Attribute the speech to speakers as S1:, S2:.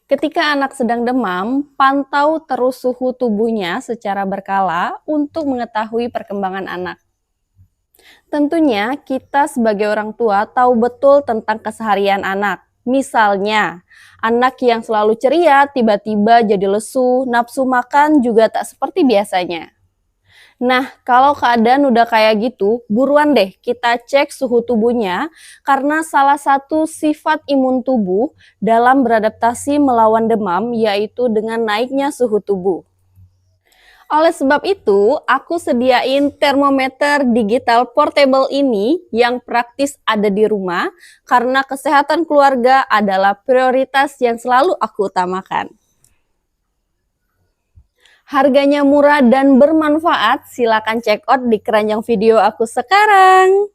S1: Ketika anak sedang demam, pantau terus suhu tubuhnya secara berkala untuk mengetahui perkembangan anak. Tentunya, kita sebagai orang tua tahu betul tentang keseharian anak. Misalnya, anak yang selalu ceria tiba-tiba jadi lesu, nafsu makan juga tak seperti biasanya. Nah, kalau keadaan udah kayak gitu, buruan deh kita cek suhu tubuhnya karena salah satu sifat imun tubuh dalam beradaptasi melawan demam yaitu dengan naiknya suhu tubuh. Oleh sebab itu, aku sediain termometer digital portable ini yang praktis ada di rumah karena kesehatan keluarga adalah prioritas yang selalu aku utamakan. Harganya murah dan bermanfaat, silakan check out di keranjang video aku sekarang.